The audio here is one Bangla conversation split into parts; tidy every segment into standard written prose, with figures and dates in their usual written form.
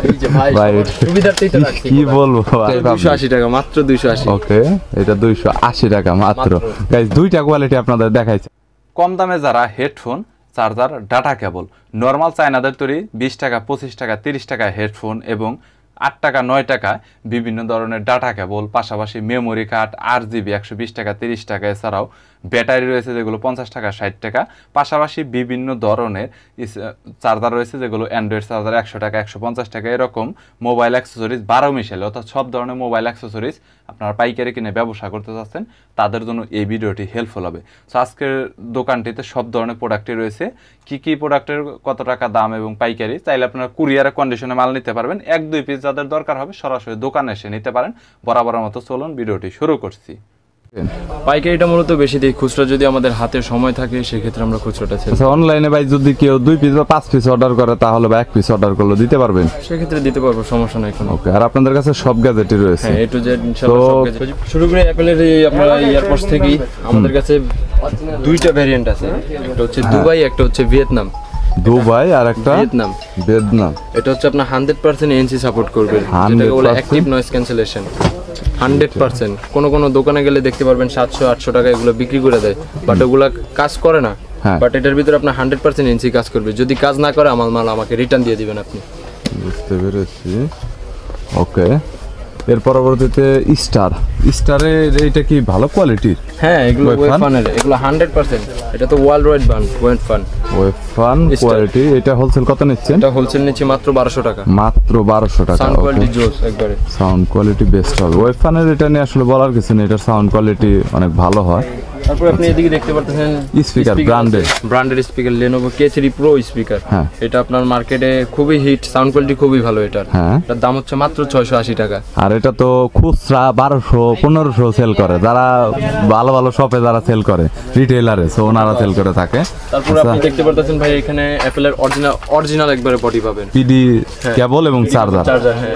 এই যে ভাই সুবিধার্থেই তো রাখছি। কি বলবো 280 টাকা মাত্র 280। ওকে, এটা 280 টাকা মাত্র। গাইস দুইটা কোয়ালিটি আপনাদের দেখাইছে। কম দামে যারা headphone, charger, data cable, normal চায়নাদের তৈরি 20 টাকা, 25 টাকা, 30 টাকা হেডফোন এবং 8 টাকা 9 টাকায় বিভিন্ন ধরনের ডাটা কেবল, পাশাপাশি মেমোরি কার্ড, RGB 120 টাকা, 30 টাকা, এছাড়াও ব্যাটারি রয়েছে যেগুলো 50 টাকা, 60 টাকা, পাশাপাশি বিভিন্ন ধরনের চার্জার রয়েছে যেগুলো অ্যান্ড্রয়েড চার্জার 100 টাকা, 150 টাকা, এরকম মোবাইল অ্যাক্সেসরিজ 12 মিশেল, অর্থাৎ সব ধরনের মোবাইল অ্যাক্সেসরিজ আপনারা পাইকারি কিনে ব্যবসা করতে চাচ্ছেন তাদের জন্য এই ভিডিওটি হেল্পফুল হবে। সো আজকের দোকানটিতে সব ধরনের প্রোডাক্টই রয়েছে। কি প্রোডাক্টের কত টাকা দাম এবং পাইকারি, চাইলে আপনারা কুরিয়ারের কন্ডিশনে মাল নিতে পারবেন। 1-2 পিস যাদের দরকার হবে সরাসরি দোকানে এসে নিতে পারেন। বরাবরের মতো চলুন ভিডিওটি শুরু করছি। পাইকারিটা মূলত বেশি দিই, খুচরা যদি আমাদের হাতে সময় থাকে সেক্ষেত্রে আমরা খুচরাটা ছেড়ে। আচ্ছা, অনলাইনে ভাই যদি কেউ 2 পিস বা 5 পিস অর্ডার করে তাহলে বা 1 পিস অর্ডার করলে দিতে পারবেন? সেক্ষেত্রে দিতে পারবো, সমস্যা নাই কোনো। ওকে, আর আপনাদের কাছে সব গ্যাজেটই রয়েছে? হ্যাঁ, A to Z ইনশাআল্লাহ সব গ্যাজেট। শুরু করে অ্যাপলের এই আপনারা এয়ারপডস থেকেই আমাদের কাছে দুইটা ভেরিয়েন্ট আছে, একটা হচ্ছে দুবাই, একটা হচ্ছে ভিয়েতনাম। দুবাই আর একটা ভিয়েতনাম। এটা হচ্ছে আপনার 100% ANC সাপোর্ট করবে, যেটাকে বলে অ্যাক্টিভ নয়েজ ক্যান্সেলেশন। 100%। কোনো দোকানে গেলে দেখতে পারবেন 700-800 টাকা এগুলো বিক্রি করে দেয়, বাট ওগুলা কাজ করে না। বাট এটার ভিতরে আপনার 100% ANC কাজ করবে। যদি কাজ না করে আমার মাল আমাকে রিটার্ন দিয়ে দিবেন আপনি। বুঝতে পেরেছি। ওকে, এর পরবর্তীতে স্টারের এইটা কি ভালো কোয়ালিটির? হ্যাঁ, এগুলো ওয়েফানের, এগুলো 100%। এটা তো ওয়ার্ল্ড ওয়াইড ব্র্যান্ড ওয়েফান কোয়ালিটি। এটা হোলসেল কত নিচ্ছেন? এটা হোলসেল নিচ্ছে মাত্র 1200 টাকা। মাত্র 1200 টাকা। সাউন্ড কোয়ালিটি জোস একবারে। সাউন্ড কোয়ালিটি বেস্ট হবে। ওয়েফানের এটা নিয়ে আসলে বলার কিছু নেই, এটার সাউন্ড কোয়ালিটি অনেক ভালো হয়। তারপর আপনি এদিকে দেখতে পাচ্ছেন স্পিকার, ব্র্যান্ডের speaker, Lenovo K3 Pro speaker. এটা আপনার মার্কেটে খুবই হিট, সাউন্ড কোয়ালিটি খুবই ভালো এটার। এটার দাম হচ্ছে মাত্র 680 টাকা। আর এটা তো খুচরা 1200-1500 সেল করে, যারা ভালো শপে যারা সেল করে, রিটেইলারে, সো ওনারা সেল করে থাকে। তারপর আপনি দেখতে পাচ্ছেন ভাই এখানে অ্যাপলের অরিজিনাল একবারে বডি পাবেন, পিডি কেবল এবং চার্জার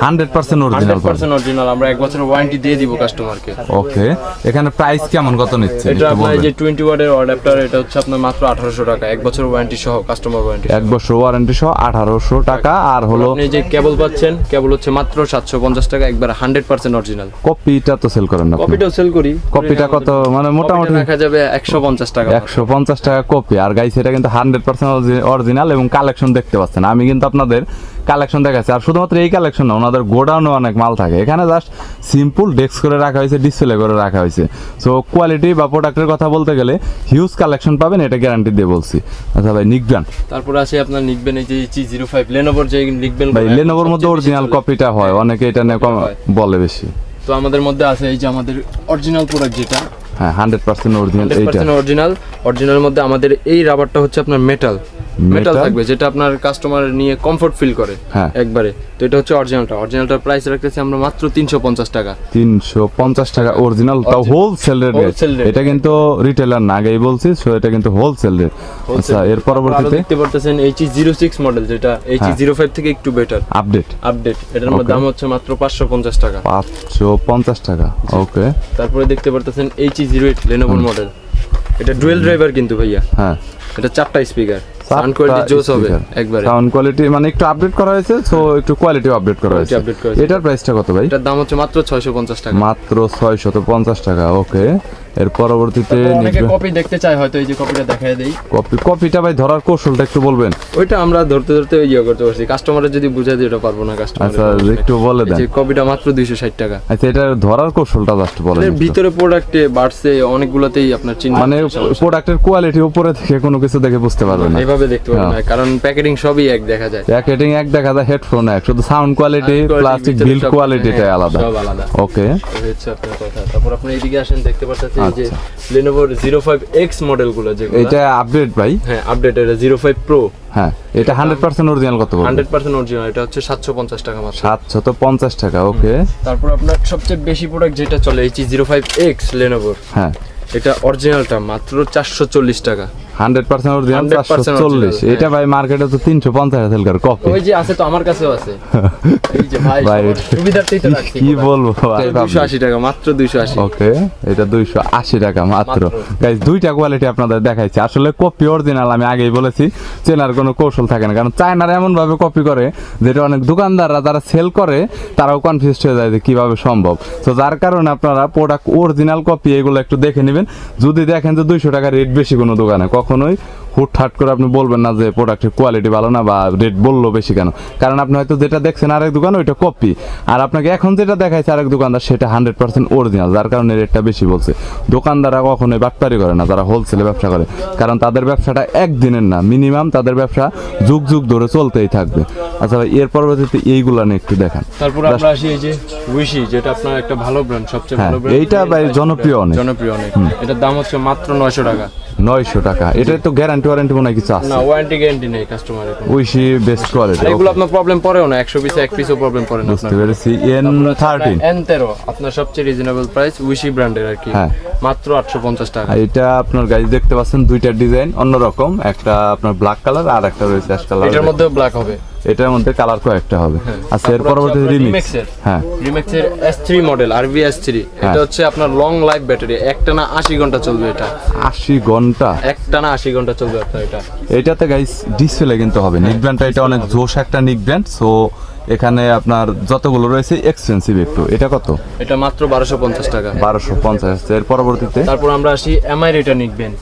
100% অরিজিনাল। 100% অরিজিনাল। আমরা 1 বছরের ওয়ারেন্টি দিয়ে দিব কাস্টমারকে। ওকে, এখানে প্রাইস কেমন কত নিচ্ছে? এটা আপনার যে 20 ওয়াটের অ্যাডাপ্টার, এটা হচ্ছে আপনার মাত্র 1800 টাকা, 1 বছর ওয়ারেন্টি সহ, কাস্টমার ওয়ারেন্টি 1 বছর ওয়ারেন্টি সহ 1800 টাকা। আর হলো আপনি যে কেবল পাচ্ছেন, কেবল হচ্ছে মাত্র 750 টাকা, একবার 100% অরিজিনাল। কপিটা তো সেল করেন না? কপিটাও সেল করি। কপিটা কত, মানে মোটামুটি দেখা যাবে 150 টাকা। 150 টাকা কপি। আর গাইস এটা কিন্তু 100% অরিজিনাল এবং কালেকশন দেখতে পাচ্ছেন। আমি কিন্তু আপনাদের কালেকশন দেখাচ্ছি। আর শুধুমাত্র এই কালেকশন না, ওনাদের গোডাউনে অনেক মাল থাকে। এখানে জাস্ট সিম্পল ডেস্ক করে রাখা হয়েছে, ডিসপ্লে করে রাখা হয়েছে। সো কোয়ালিটি বা প্রোডাক্টের কথা বলতে গেলে হিউজ কালেকশন পাবেন, এটা গ্যারান্টি দিয়ে বলছি। আচ্ছা ভাই, নিকবেন। তারপর আছে আপনার নিকবেন, এই যে G05 Lenovoর যে নিকবেন ভাই, Lenovoর মধ্যে অরিজিনাল কপিটা হয়, অনেকে এটা নিয়ে বলে বেশি। তো আমাদের মধ্যে আছে এই যে আমাদের অরিজিনাল প্রোডাক্ট যেটা, হ্যাঁ 100% অরিজিনাল। এইটা অরিজিনালের মধ্যে আমাদের এই রাবারটা হচ্ছে আপনার মেটাল থাকবে, যেটা আপনার কাস্টমার নিয়ে কমফোর্ট ফিল করে একবারে। তো এটা হচ্ছে অরিজিনালটার প্রাইস রাখতেছি আমরা মাত্র 350 টাকা। 350 টাকা অরিজিনাল, তাও হোলসেল রেট। এটা কিন্তু রিটেলার না, আগেই বলছি। সো এটা কিন্তু হোলসেল রেট। আচ্ছা, এর পরবর্তীতে দেখতে পারতেছেন HE06 মডেল, যেটা HE05 থেকে একটু বেটার আপডেট। এটার মধ্যে দাম হচ্ছে মাত্র 550 টাকা। 550 টাকা। ওকে, তারপরে দেখতে পারতেছেন HE08 Lenovo মডেল। এটা ডুয়েল ড্রাইভার কিন্তু ভাইয়া। হ্যাঁ, এটা 4টা স্পিকার, সাউন্ড কোয়ালিটি জোস হবে একবারে। সাউন্ড কোয়ালিটি মানে একটু আপডেট করা হয়েছে, সো একটু কোয়ালিটিও আপডেট করা হয়েছে। এটার প্রাইসটা কত ভাই? এটার দাম হচ্ছে মাত্র 650 টাকা। মাত্র 650 টাকা। ওকে, এর পরবর্তীতে অনেকে কপি দেখতে চায়, হয়তো এই যে কপিটা দেখায় দেই। কপিটা ভাই ধরার কৌশলটা একটু বলবেন? ওইটা আমরা ধরতে করতে পারছি, কাস্টমারের যদি বুঝাই দিই ওটা পারবো না কাস্টমার। আচ্ছা, একটু বলে দেন। এই কপিটা মাত্র 260 টাকা। আচ্ছা, এটা ধরার কৌশলটা জাস্ট বলেন। এর ভিতরে প্রোডাক্টে বাড়ছে অনেকগুলোতেই আপনার চিহ্ন, মানে প্রোডাক্টের কোয়ালিটি উপরে থেকে কোনো কিছু দেখে বুঝতে পারবেন না, এইভাবে দেখতে পারবেন না, কারণ প্যাকেজিং সবই এক দেখা যায়। প্যাকেজিং এক দেখা যায়, হেডফোন এক, শুধু সাউন্ড কোয়ালিটি, প্লাস্টিক বিল্ড কোয়ালিটিটা আলাদা, সব আলাদা। ওকে, হচ্ছে আপনার কথা। তারপর আপনি এইদিকে আসেন, দেখতে পাচ্ছেন এই যে Lenovo 05X মডেলগুলো, যেগুলো এটা আপডেট ভাই। হ্যাঁ, আপডেট। এটা 05 Pro। হ্যাঁ, এটা 100% অরিজিনাল কত বলবো? 100% অরিজিনাল। এটা হচ্ছে 750 টাকা মাত্র। 750 টাকা। ওকে, তারপর আপনার সবচেয়ে বেশি প্রোডাক্ট যেটা চলে HE05X Lenovo। হ্যাঁ, এটা অরিজিনালটা মাত্র 440 টাকা। 100% অরিজিনাল 440 এটা ভাই মার্কেটে তো 350 সেল করে কপি ওই যে আছে তো আমার কাছেও আছে এই যে ভাই সুবিধার্থেই তো রাখছি কি বলবো 280 টাকা মাত্র 280 ওকে এটা 280 টাকা মাত্র গাইস দুইটা কোয়ালিটি আপনাদের দেখাইছি আসলে কপি অরিজিনাল আমি আগেই বলেছি চেনার কোনো কৌশল থাকে না কারণ চায়নারা এমন ভাবে কপি করে যেটা অনেক দোকানদাররা যারা সেল করে তারাও কনফিউজড হয়ে যায় যে কিভাবে সম্ভব তো যার কারণে আপনারা প্রোডাক্ট অরিজিনাল কপি এগুলো একটু দেখে নেবেন যদি দেখেন যে 200 টাকা রেট বেশি কোনো দোকানে কখনোই হুটহাট করে আপনি বলবেন না যে প্রোডাক্টের কোয়ালিটি ভালো না বা রেট বললো বেশি কেন কারণ আপনি হয়তো যেটা দেখছেন আরেক দোকান ওইটা কপি আর আপনাকে এখন যেটা দেখাইছে আরেক দোকানদার সেটা 100% অরিজিনাল যার কারণে রেটটা বেশি বলছে দোকানদাররা কখনোই বাটপারি করে না যারা হোলসেলে ব্যবসা করে কারণ তাদের ব্যবসাটা একদিনের না মিনিমাম তাদের ব্যবসা যুগ যুগ ধরে চলতেই থাকবে আচ্ছা ভাই এর পরবর্তীতে এইগুলা নিয়ে একটু দেখান তারপর আমরা আসি এই যে উইশি যেটা আপনার একটা ভালো ব্র্যান্ড সবচেয়ে ভালো ব্র্যান্ড এইটা ভাই জনপ্রিয় অনেক এটার দাম হচ্ছে মাত্র 900 টাকা 900 টাকা এটা তো গ্যারান্টি ওয়ারেন্টি মনে হয় কিছু আছে না ওয়ারেন্টি গ্যারান্টি নেই কাস্টমারের উইশি বেস্ট কোয়ালিটি এগুলো আপনার প্রবলেম পড়েও না 100 পিসে এক পিসও প্রবলেম পড়ে না বুঝতে পেরেছি N13 আপনার সবচেয়ে রিজনেবল প্রাইস উইশি ব্র্যান্ডের আর কি মাত্র 850 টাকা এটা আপনার গাইস দেখতে পাচ্ছেন দুইটা ডিজাইন অন্যরকম একটা আপনার ব্ল্যাক কালার আর একটা রয়েছে অ্যাশ কালার এটার মধ্যে ব্ল্যাক হবে এটার মধ্যে কালার কয়েকটা হবে আচ্ছা এর পরবর্তীতে রিমিক্স রিমিক্স এর S3 মডেল RV S3 এটা হচ্ছে আপনার লং লাইফ ব্যাটারি একটানা 80 ঘন্টা চলবে এটা 80 ঘন্টা একটানা 80 ঘন্টা চলবে আপনার এটা এটাতে গাইস ডিসপ্লে কিন্তু হবে নিক ব্র্যান্ডটা এটা অনেক জোশ একটা নিক ব্র্যান্ড সো এখানে আপনার যতগুলো রয়েছে এক্সপেন্সিভ একটু এটা কত এটা মাত্র 1250 টাকা 1250 এর পরবর্তীতে তারপর আমরা আসি এমআই রেটা নিকবেন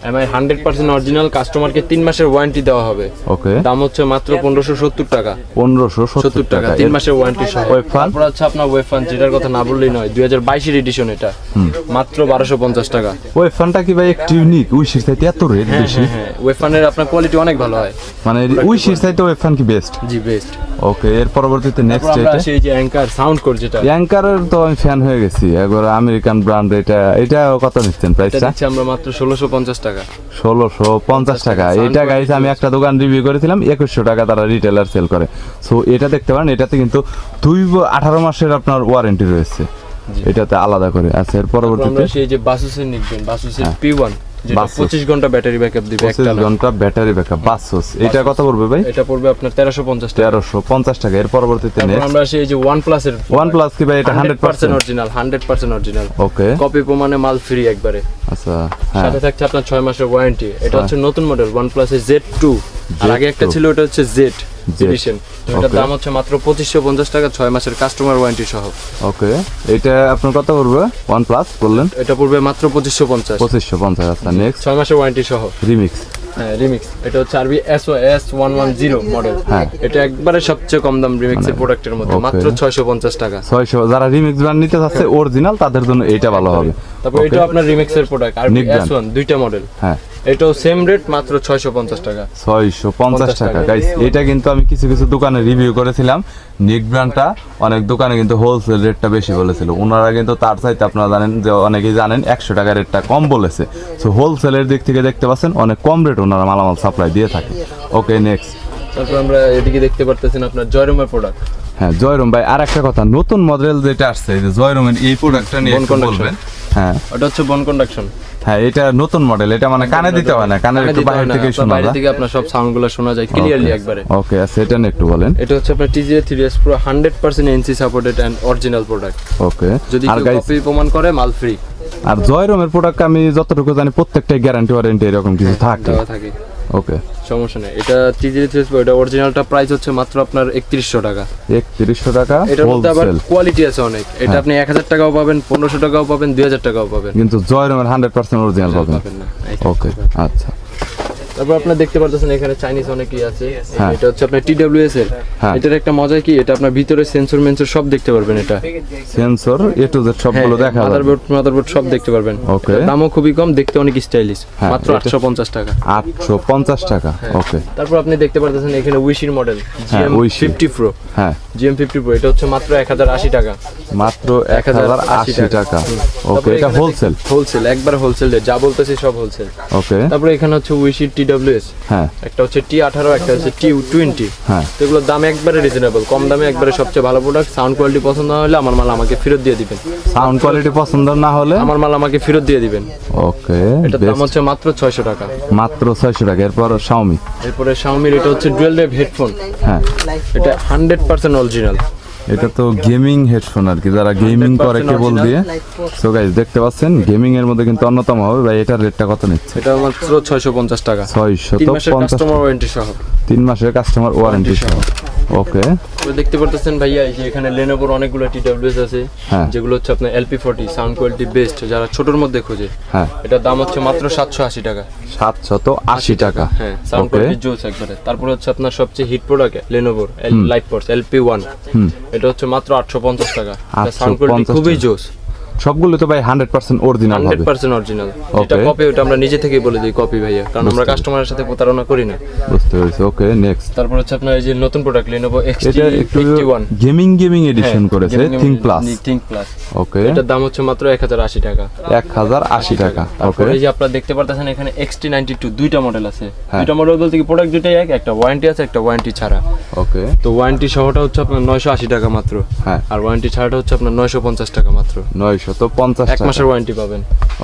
এমআই 100% অরিজিনাল কাস্টমারকে 3 মাসের ওয়ারেন্টি দেওয়া হবে ওকে দাম হচ্ছে মাত্র 1570 টাকা 1570 টাকা 3 মাসের ওয়ারেন্টি সহ তারপর আছে আপনার ওয়েফান যেটার কথা না বললেই নয় 2022 এর এডিশন এটা মাত্র 1250 টাকা ওয়েফানটা কি ভাই একটু ইউনিক উইশির চাইতে এত রেট বেশি ওয়েফানের আপনার কোয়ালিটি অনেক ভালো হয় মানে উইশির চাইতে ওয়েফান কি বেস্ট জি বেস্ট ওকে এর পরবর্তীতে নেক্সট এটা সেই যে অ্যাঙ্কার সাউন্ড কোড যেটা অ্যাঙ্কারের তো আমি ফ্যান হয়ে গেছি একবার আমেরিকান ব্র্যান্ড এটা কত নিচ্ছেন প্রাইসটা দিচ্ছি আমরা মাত্র 1650 টাকা 1650 টাকা এটা গাইস আমি একটা দোকান রিভিউ করেছিলাম 2100 টাকা তারা রিটেলার সেল করে সো এটা দেখতে পারেন এটাতে কিন্তু 18 মাসের আপনার ওয়ারেন্টি রয়েছে এটাতে আলাদা করে আচ্ছা এর পরবর্তীতে আমরা সেই যে বাসুসের নিকবেন বাসুসের P1 যেটা 25 ঘন্টা ব্যাটারি ব্যাকআপ দিবে একটা 25 ঘন্টা ব্যাটারি ব্যাকআপ বাসুস এটা কত পড়বে ভাই এটা পড়বে আপনার 1350 টাকা 1350 টাকা এর পরবর্তীতে নেক্সট আমরা সেই যে OnePlus এর OnePlus কি ভাই এটা 100% অরিজিনাল 100% অরিজিনাল ওকে কপি প্রমাণে মাল ফ্রি একবারে আচ্ছা সাথে থাকছে আপনার 6 মাসের ওয়ারেন্টি এটা হচ্ছে নতুন মডেল OnePlus এর Z2 আর আগে একটা ছিল ওটা হচ্ছে Z এডিশন এটার দাম হচ্ছে মাত্র 2550 টাকা 6 মাসের কাস্টমার ওয়ারেন্টি সহ ওকে এটা আপনার কত পড়বে OnePlus বললেন এটা পড়বে মাত্র 2550 আচ্ছা নেক্সট 6 মাসের ওয়ারেন্টি সহ রিমিক্স রিমিক্স এটা হচ্ছে আরবি SOS 110 মডেল এটা একবারে সবচেয়ে কম দাম রিমিক্স এর প্রোডাক্টের মধ্যে মাত্র 650 টাকা 600 যারা রিমিক্স ব্র্যান্ড নিতে চাচ্ছে অরিজিনাল তাদের জন্য এইটা ভালো হবে তারপর এটা আপনার রিমিক্স এর প্রোডাক্ট আরবি S1 দুইটা মডেল এটাও সেম রেট মাত্র 650 টাকা 650 টাকা গাইস এটা কিন্তু আমি কিছু কিছু দোকানে রিভিউ করেছিলাম নিক ব্র্যান্ডটা অনেক দোকানে কিন্তু হোলসেল রেটটা বেশি বলেছিল ওনারা কিন্তু তার চাইতে আপনারা জানেন যে অনেকেই জানেন 100 টাকা রেটটা কম বলেছে সো হোলসেলের দিক থেকে দেখতে পাচ্ছেন অনেক কম রেট ওনারা মালামাল সাপ্লাই দিয়ে থাকে ওকে নেক্সট তারপর আমরা এদিকে দেখতে পারতেছেন আপনার জয়রুমের প্রোডাক্ট জয়রুম ভাই আর একটা কথা নতুন মডেল যেটা আসছে যে জয়রুমের এই প্রোডাক্টটা নিয়ে একটু বলবেন ওটা হচ্ছে বোন কন্ডাকশন এটা নতুন মডেল এটা মানে কানে দিতে হয় না কানের একটু বাইরে থেকে শোনা যায় বাইরে থেকে আপনার সব সাউন্ডগুলো শোনা যায় ক্লিয়ারলি একবারে ওকে সেটা নিয়ে একটু বলেন এটা হচ্ছে আপনার TGA 3S Pro 100% NC supported and original product okay যদি কেউ কপি প্রমাণ করে মাল ফ্রি আর জয়রুমের প্রোডাক্ট আমি যতটুকু জানি প্রত্যেকটাই গ্যারান্টি ওয়ারেন্টি এরকম কিছু থাকে ওকে সমস্যা নেই এটা TGA 3S Pro এটা অরিজিনালটা প্রাইস হচ্ছে মাত্র আপনার 3100 টাকা 3100 টাকা এটার মধ্যে আবার কোয়ালিটি আছে অনেক এটা আপনি 1000 টাকাও পাবেন 1500 টাকাও পাবেন 2000 টাকাও পাবেন কিন্তু জয়রুমের 100% অরিজিনাল পাবেন না ওকে আচ্ছা তারপর আপনারা দেখতে পারতেছেন এখানে চাইনিজ অনেকই আছে এটা হচ্ছে আপনার TWS এর এটার একটা মজা কি এটা আপনার ভিতরে সেন্সর মেন্সর সব দেখতে পারবেন এটা সেন্সর A to Z সবগুলো দেখা যাবে মাদারবোর্ড সব দেখতে পারবেন ওকে দামও খুবই কম দেখতে অনেক স্টাইলিশ মাত্র 850 টাকা 850 টাকা ওকে তারপর আপনি দেখতে পারতেছেন এখানে উইশির model GM50 Pro GM50 Pro এটা হচ্ছে মাত্র 1080 টাকা মাত্র 1080 টাকা ওকে এটা হোলসেল একবার হোলসেল যা বলতেছি সব হোলসেল ওকে তারপর এখানে হচ্ছে উইশির TWS, হ্যাঁ একটা হচ্ছে T18, একটা হচ্ছে T20। হ্যাঁ তো এগুলোর দাম একবারে রিজনেবল, কম দামে একবারে সবচেয়ে ভালো প্রোডাক্ট। সাউন্ড কোয়ালিটি পছন্দ না হলে আমার মাল আমাকে ফেরত দিয়ে দিবেন। সাউন্ড কোয়ালিটি পছন্দ না হলে আমার মাল আমাকে ফেরত দিয়ে দিবেন। ওকে, এটার দাম হচ্ছে মাত্র 600 টাকা। মাত্র 600 টাকা। এরপর Xiaomi, এরপরে Xiaomi এটা হচ্ছে ডুয়াল ওয়েভ হেডফোন। হ্যাঁ এটা 100% অরিজিনাল। এটা তো গেমিং হেডফোন আর কি, যারা গেমিং করে কেবল দিয়ে। সো গাইস দেখতে পাচ্ছেন গেমিং এর মধ্যে কিন্তু অন্যতম হবে ভাই। এটার রেটটা কত নিচ্ছে? এটা মাত্র 650 টাকা। 650 কাস্টমার ওয়ারেন্টি সহ। 3 মাসের কাস্টমার ওয়ারেন্টি সহ। ওকে, তো দেখতে পারতেছেন ভাইয়া এই যে এখানে Lenovo অনেকগুলো TWS আছে, হ্যাঁ। যেগুলো হচ্ছে আপনার LP40 সাউন্ড কোয়ালিটি বেস্ট, যারা ছোটর মধ্যে খোঁজে। হ্যাঁ এটার দাম হচ্ছে মাত্র 780 টাকা। 780 টাকা। হ্যাঁ, সাউন্ড ওকে, কোয়ালিটি জোস একবারে। তারপর হচ্ছে আপনার সবচেয়ে hit product Lenovo LightForce LP1, এটা হচ্ছে মাত্র 850 টাকা। এটা সাউন্ড কোয়ালিটি খুবই জোস। সবগুলো তো ভাই 100% অরিজিনাল হবে। 100% অরিজিনাল। এটা কপি, ওটা আমরা নিজে থেকেই বলে দিই কপি ভাইয়া, কারণ আমরা কাস্টমারের সাথে প্রতারণা করি না। বুঝতে পেরেছি। ওকে, নেক্সট। তারপর হচ্ছে আপনার এই যে নতুন প্রোডাক্ট Lenovo এটা একটু XT81 গেমিং এডিশন করেছে, Think Plus। ওকে, এটার দাম হচ্ছে মাত্র 1080 টাকা। 1080 টাকা। ওকে, এই যে আপনারা দেখতে পারতেছেন এখানে XT92 দুইটা মডেল আছে। দুইটা মডেল বলতে কি প্রোডাক্ট দুইটাই এক, একটা ওয়ারেন্টি আছে, একটা ওয়ারেন্টি ছাড়া। ওকে, তো ওয়ারেন্টি সহটা হচ্ছে আপনার 980 টাকা মাত্র। হ্যাঁ, আর ওয়ারেন্টি ছাড়াটা হচ্ছে আপনার 950 টাকা মাত্র। 950 এক টাকা। মাসের ওয়ারেন্টি পাবেন,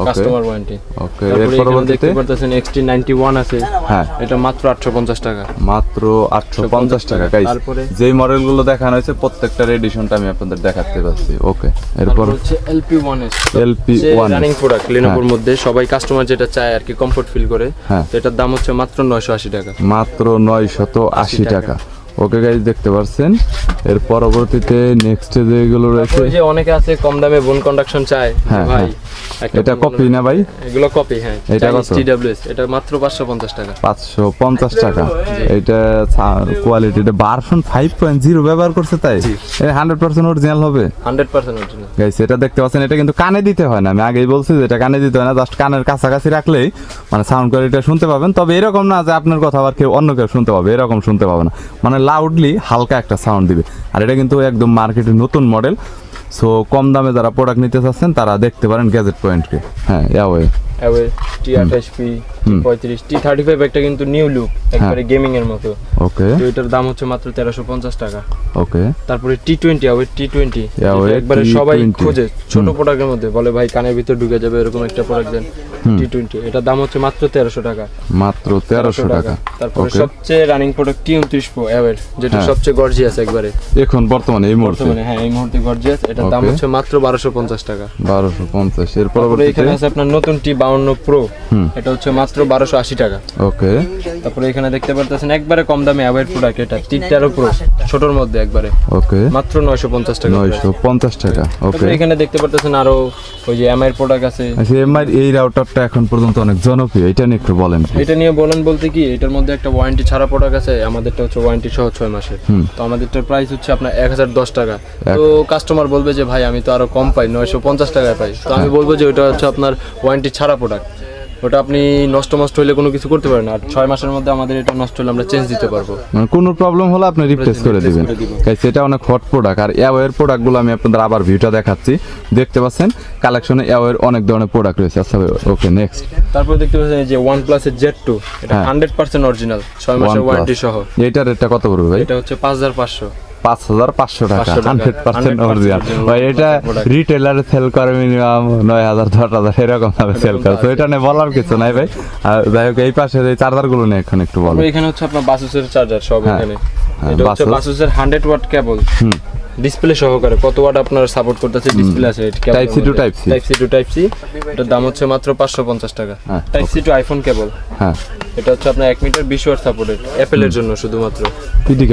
কাস্টমার ওয়ারেন্টি। ওকে, এর এর পরবর্তীতে দেখতে পারতেছেন XT91 আছে। হ্যাঁ, এটা মাত্র 850 টাকা। মাত্র 850 টাকা। গাইস, তারপরে যেই মডেলগুলো দেখানো হয়েছে প্রত্যেকটার এডিশনটা আমি আপনাদের দেখাতে পাচ্ছি। ওকে, এরপর হচ্ছে LP1S, LP1 রানিং প্রোডাক্ট Lenovoর মধ্যে সবাই কাস্টমার যেটা চায় আর কি, কমফোর্ট ফিল করে। হ্যাঁ, তো এটার দাম হচ্ছে মাত্র 980 টাকা। মাত্র 980 টাকা। ওকে গাইস, দেখতে পাচ্ছেন। এর পরবর্তীতে নেক্সট যেগুলো রয়েছে, ওই যে অনেকে আছে কম দামে বোন কন্ডাকশন চায় হ্যাঁ, ভাই, এটা কপি না ভাই? এগুলো কপি, হ্যাঁ। এটা কত? TWS, এটা মাত্র 550 টাকা। 550 টাকা। এটা কোয়ালিটিটা ভার্সন 5.0 ব্যবহার করছে, তাই এটা 100% অরিজিনাল হবে। 100% অরিজিনাল। গাইস, এটা দেখতে পাচ্ছেন, এটা কিন্তু কানে দিতে হয় না। আমি আগেই বলছি যে এটা কানে দিতে হয় না, জাস্ট কানের কাছাকাছি রাখলেই মানে সাউন্ড কোয়ালিটিটা শুনতে পাবেন। তবে এরকম না যে আপনার কথা আবার কেউ অন্য কেউ শুনতে পাবে, এরকম শুনতে পাবে না। মানে লাউডলি হালকা একটা সাউন্ড দিবে। আর এটা কিন্তু একদম মার্কেটের নতুন মডেল। সো কম দামে যারা প্রোডাক্ট নিতে চাচ্ছেন তারা দেখতে পারেন গ্যাজেট পয়েন্টকে। হ্যাঁ, ইয়াওয়ে T28P, T35, T35 একটা কিন্তু নিউ লুক, একবারে গেমিং এর মতো। ওকে, তো এটার দাম হচ্ছে মাত্র 1350 টাকা। ওকে, তারপরে T20, T20 Huawei একবারে সবাই T20 খোঁজে ছোট প্রোডাক্টের মধ্যে, বলে ভাই কানের ভিতর ঢুকে যাবে এরকম একটা প্রোডাক্ট দেন। T20 এটার দাম হচ্ছে মাত্র 1300 টাকা। মাত্র 1300 টাকা। তারপরে সবচেয়ে running product T29 Pro Huawei, যেটা সবচেয়ে গর্জিয়াস একবারে এখন বর্তমানে এই মুহূর্তে। হ্যাঁ, এই মুহূর্তে গর্জিয়াস। এটার দাম হচ্ছে মাত্র 1250 টাকা। 1250। এর তারপরে পরবর্তীতে এখানে আছে আপনার নতুন T52 Pro, এটা হচ্ছে মাত্র 1280 টাকা। ওকে, তারপরে এখানে দেখতে পারতেছেন একবারে কম দামে Huawei প্রোডাক্ট, এটা T13 Pro ছোটর মধ্যে একবারে ওকে, মাত্র 950 টাকা। 950 টাকা। ওকে, তারপরে এখানে দেখতে পারতেছেন আরো ওই যে MI প্রোডাক্ট আছে। আচ্ছা, এমআই এই রাউটারটা এখন পর্যন্ত অনেক জনপ্রিয়, এটা নিয়ে একটু বলেন। এটা নিয়ে বলেন বলতে কি, এটার মধ্যে একটা ওয়ারেন্টি ছাড়া প্রোডাক্ট আছে, আমাদেরটা হচ্ছে ওয়ারেন্টি সহ 6 মাসের। তো আমাদেরটার প্রাইস হচ্ছে আপনার 1010 টাকা। তো কাস্টমার বলবে যে ভাই আমি তো আরো কম পাই, 950 টাকায় পাই। তো আমি বলবো যে ওটা হচ্ছে আপনার ওয়ারেন্টি ছাড়া প্রোডাক্ট, ওটা আপনি নষ্ট হলে কোনো কিছু করতে পারেন। আর 6 মাসের মধ্যে আমাদের এটা নষ্ট হলে আমরা চেঞ্জ দিতে পারবো, মানে কোনো প্রবলেম হলে আপনি রিপ্লেস করে দিবেন। গাইস, এটা অনেক হট প্রোডাক্ট। আর Huawei প্রোডাক্টগুলো আমি আপনাদের আবার ভিউটা দেখাচ্ছি। দেখতে পাচ্ছেন কালেকশনে Huawei অনেক ধরনের প্রোডাক্ট রয়েছে। আচ্ছা, ওকে, নেক্সট। তারপর দেখতে পাচ্ছেন যে OnePlus এর Z2, এটা 100% অরিজিনাল, 6 মাসের ওয়ারেন্টি সহ। এইটার রেটটা কত পড়বে ভাই? এটা হচ্ছে 5500। 5500 টাকা, 100% অরিজিনাল ভাই। এটা রিটেলারে সেল করে মিনিমাম 9000 10000 এরকম ভাবে সেল করে। তো এটা নিয়ে বলার কিছু নাই ভাই। আর যাই হোক, এই পাশে এই চার্জারগুলো নিয়ে এখন একটু বলো। এখানে হচ্ছে আপনার Asus-এর চার্জার সব এখানে। এটা হচ্ছে Asus-এর 100 ওয়াট কেবল, ডিসপ্লে সহকারে। কত ওয়াট আপনার সাপোর্ট করতেছে ডিসপ্লে আছে। Type C to type C. এটার দাম হচ্ছে মাত্র 550 টাকা। Type C to iPhone cable. হ্যাঁ, এটা হচ্ছে আপনার 1 মিটার 20 ওয়াট সাপোর্টেড, অ্যাপেলের জন্য শুধুমাত্র। পিডি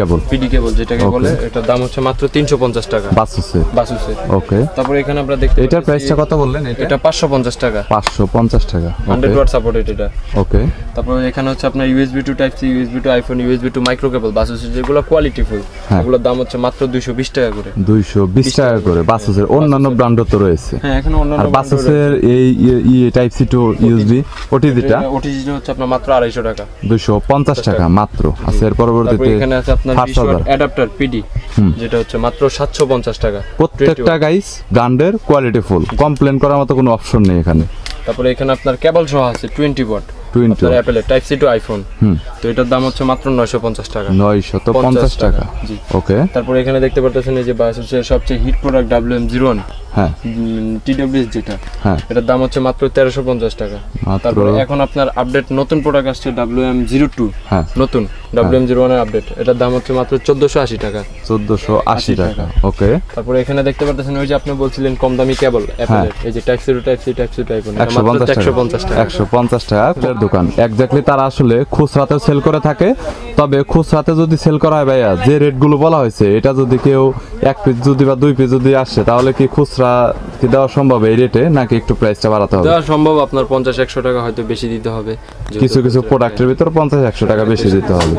কেবল যেটাকে বলে, এটার দাম হচ্ছে মাত্র 350 টাকা। Asus-এর। ওকে, তারপর এখানে আমরা দেখতে এটার প্রাইসটা কত বললেন? এটা 550 টাকা। 550 টাকা, 100 ওয়াট সাপোর্টেড এটা। ওকে, তারপর এখানে হচ্ছে আপনার USB to type C, USB to iPhone, USB to micro cable Asus-এর, যেগুলো কোয়ালিটি ফুল, এগুলোর দাম হচ্ছে মাত্র 220 টাকা করে। 220 টাকা করে। Asus-এর অন্যান্য ব্র্যান্ডও তো রয়েছে। হ্যাঁ, এখানে অন্যান্য। আর Asus-এর এই টাইপ সি টু USB OTG-টা হচ্ছে আপনার মাত্র 250 টাকা। 250 টাকা মাত্র। আচ্ছা, এর পরবর্তীতে এখানে আছে আপনার 20 ওয়াট অ্যাডাপ্টার পিডি, যেটা হচ্ছে মাত্র 750 টাকা। প্রত্যেকটা গাইস ব্র্যান্ডের কোয়ালিটি ফুল, কমপ্লেন করার মতো কোনো অপশন নেই এখানে। তারপরে এখানে আপনার কেবল সহ আছে 20 ওয়াট, আপনার অ্যাপেলের টাইপ সি টু আইফোন। তো এটার দাম হচ্ছে মাত্র 950 টাকা। 950 টাকা। জি ওকে। তারপর এখানে দেখতে পাচ্ছেন এই যে বায়োসের সবচেয়ে হিট প্রোডাক্ট WM01, হ্যাঁ TWS যেটা, হ্যাঁ এটার দাম হচ্ছে মাত্র 1350 টাকা। তারপরে এখন আপনার আপডেট নতুন প্রোডাক্ট আসছে WM02, হ্যাঁ নতুন WM01 এর আপডেট, এটার দাম হচ্ছে মাত্র 1480 টাকা। 1480 টাকা। ওকে। তারপরে এখানে দেখতে পাচ্ছেন ওই যে আপনি বলছিলেন কম দামি কেবল অ্যাপেলের, এই যে type C to type C iPhone, 150 টাকা। 150 টাকা দোকান এক্স্যাক্টলি তারা আসলে খুচরাতে সেল করে থাকে। তবে খুচরাতে যদি সেল করা হয় ভাইয়া, যে রেটগুলো বলা হয়েছে, এটা যদি কেউ 1 পিস যদি বা 2 পিস যদি আসে, তাহলে কি খুচরা কি দেওয়া সম্ভব এই রেটে, নাকি একটু প্রাইসটা বাড়াতে হবে? দেওয়া সম্ভব, আপনার 50-100 টাকা হয়তো বেশি দিতে হবে। কিছু কিছু প্রোডাক্টের ভিতর 50-100 টাকা বেশি দিতে হবে,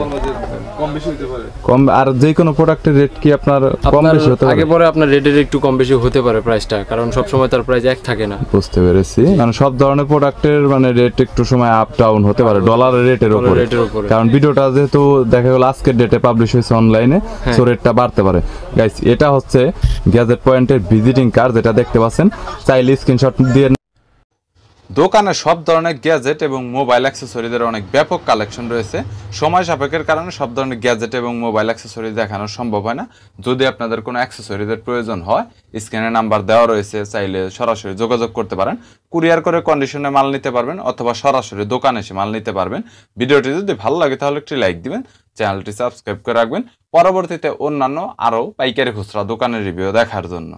কম। আর যে কোনো প্রোডাক্টের রেট কি আপনার কম বেশি হতে পারে? আগে পরে আপনার রেটের একটু কম বেশি হতে পারে প্রাইসটা, কারণ সব সময় তার প্রাইস এক থাকে না। বুঝতে পেরেছি, মানে সব ধরনের প্রোডাক্টের মানে রেট একটু সময় আপ ডাউন হতে পারে ডলারের রেটের উপরে। কারণ ভিডিওটা যেহেতু দেখা গেল আজকের ডেটে পাবলিশ হয়েছে অনলাইনে, সো রেটটা বাড়তে পারে। গাইস, এটা হচ্ছে গ্যাজেট পয়েন্টের ভিজিটিং কার্ড, যেটা দেখতে পাচ্ছেন, চাইলে স্ক্রিনশট দিয়ে। দোকানে সব ধরনের গ্যাজেট এবং মোবাইল অ্যাক্সেসরিজের অনেক ব্যাপক কালেকশন রয়েছে। সময় সাপেক্ষের কারণে সব ধরনের গ্যাজেট এবং মোবাইল অ্যাক্সেসরিজ দেখানো সম্ভব হয় না। যদি আপনাদের কোনো অ্যাক্সেসরিজের প্রয়োজন হয়, স্ক্রিনে নাম্বার দেওয়া রয়েছে, চাইলে সরাসরি যোগাযোগ করতে পারেন। কুরিয়ার করে কন্ডিশনে মাল নিতে পারবেন, অথবা সরাসরি দোকানে এসে মাল নিতে পারবেন। ভিডিওটি যদি ভালো লাগে তাহলে একটি লাইক দিবেন, চ্যানেলটি সাবস্ক্রাইব করে রাখবেন পরবর্তীতে অন্যান্য আরও পাইকারি খুচরা দোকানের রিভিউ দেখার জন্য।